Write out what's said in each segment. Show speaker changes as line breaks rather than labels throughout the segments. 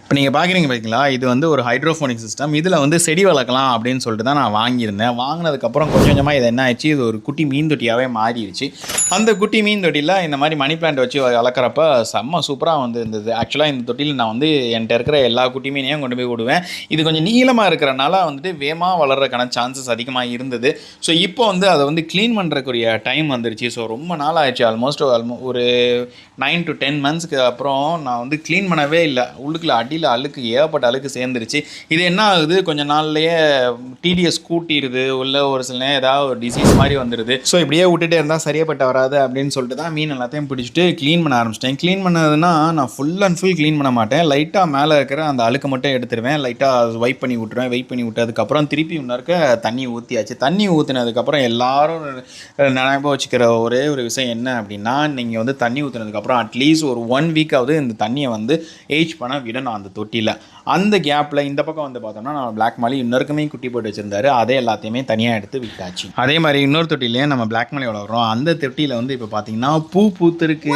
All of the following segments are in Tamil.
இப்போ நீங்கள் பார்க்குறீங்க பார்த்தீங்களா, இது வந்து ஒரு ஹைட்ரோஃபோனிக் சிஸ்டம். இதில் வந்து செடி வளர்க்கலாம் அப்படின்னு சொல்லிட்டு தான் நான் வாங்கியிருந்தேன். வாங்கினதுக்கப்புறம் கொஞ்சம் கொஞ்சமாக இது என்ன ஆயிடுச்சு, இது ஒரு குட்டி மீன் தொட்டியாகவே மாறிடுச்சு. அந்த குட்டி மீன் தொட்டியில் இந்த மாதிரி மணி பிளான்ட் வச்சு வளர்க்குறப்ப செம்ம சூப்பராக வந்து இருந்தது. ஆக்சுவலாக இந்த தொட்டியில் நான் வந்து என்கிட்ட இருக்கிற எல்லா குட்டி மீனையும் கொண்டு போய் விடுவேன். இது கொஞ்சம் நீளமாக இருக்கிறனால வந்துட்டு வேகமாக வளர்கிறதுக்கான சான்சஸ் அதிகமாக இருந்தது. ஸோ இப்போ வந்து அதை வந்து க்ளீன் பண்ணுறக்குரிய டைம் வந்துருச்சு. ஸோ ரொம்ப நாள் ஆயிடுச்சு. ஆல்மோஸ்ட் ஒரு 9 to 10 மந்த்ஸ்க்கு அப்புறம் நான் வந்து க்ளீன் பண்ணவே இல்லை. உள்ளுக்குள்ள அடியில் அழுக்கு ஏகப்பட்ட அழுக்கு சேர்ந்துருச்சு. இது என்ன ஆகுது, கொஞ்சம் நாள்லேயே டிடிஎஸ் கூட்டிடுது, உள்ள ஒரு சில நேரம் ஏதாவது ஒரு டிசீஸ் மாதிரி வந்துடுது. ஸோ இப்படியே விட்டுட்டே இருந்தால் சரியாப்பட்ட வராது அப்படின்னு சொல்லிட்டு தான் மீன் எல்லாத்தையும் பிடிச்சிட்டு க்ளீன் பண்ண ஆரம்பிச்சிட்டேன். க்ளீன் பண்ணதுன்னா நான் ஃபுல் அண்ட் ஃபுல் க்ளீன் பண்ண மாட்டேன். லைட்டாக மேலே இருக்கிற அந்த அழுக்கு மட்டும் எடுத்துருவேன். லைட்டாக வைப் பண்ணி விட்டுருவேன். வெயிட் பண்ணி விட்டதுக்கப்புறம் திருப்பி இன்னொருக்க தண்ணி ஊற்றியாச்சு. தண்ணி ஊற்றினதுக்கப்புறம் எல்லாரும் நினைப்பா வச்சுக்கிற ஒரே ஒரு விஷயம் என்ன அப்படின்னா, நீங்கள் வந்து தண்ணி ஊற்றினதுக்கப்புறம் அட்லீஸ்ட் ஒரு 1 வீக்காவது இந்த தண்ணியை வந்து ஏஜ் பண்ண விடணும் அந்த தொட்டியில். அந்த கேப்பில் இந்த பக்கம் வந்து பார்த்தோம்னா நம்ம பிளாக் மாலி இன்னொருக்குமே குட்டி போட்டு வச்சுருந்தாரு. அதே எல்லாத்தையுமே தனியாக எடுத்து விட்டாச்சு. அதே மாதிரி இன்னொரு தொட்டிலேயே நம்ம பிளாக் மாலி வளர்க்குறோம். அந்த தொட்டியில் வந்து இப்போ பார்த்தீங்கன்னா பூ பூத்துருக்கு.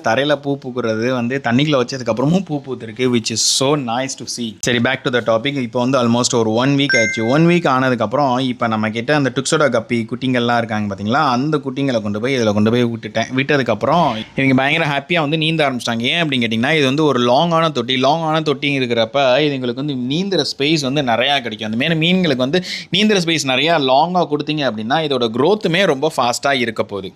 தரையில் பூ பூக்குறது வந்து தண்ணிக்குள்ள வச்சதுக்கப்புறமும் பூ பூத்துருக்கு, which is so nice to see. சரி, பேக் டு த டாபிக். இப்போ வந்து ஆல்மோஸ்ட் ஒரு 1 வீக் ஆயிடுச்சு. 1 வீக் ஆனதுக்கப்புறம் இப்போ நம்ம கிட்ட அந்த டுக்ஸோட கப்பி குட்டிங்கள்லாம் இருக்காங்க பார்த்தீங்களா, அந்த குட்டிங்களை கொண்டு போய் இதில் கொண்டு போய் விட்டதுக்கப்புறம் இவங்க பயங்கர ஹாப்பியாக வந்து நீந்த ஆரம்பிச்சிட்டாங்க. ஏன் அப்படின்னு கேட்டிங்கன்னா, இது வந்து ஒரு லாங்கான தொட்டி இருக்கிறப்ப இதுங்களுக்கு வந்து நீந்துற ஸ்பேஸ் வந்து நிறையா கிடைக்கும். அந்த மாரி மீன்களுக்கு வந்து நீந்துற ஸ்பேஸ் நிறையா லாங்காக கொடுத்தீங்க அப்படின்னா இதோட க்ரோத்துமே ரொம்ப ஃபாஸ்ட்டாக இருக்க போகுது.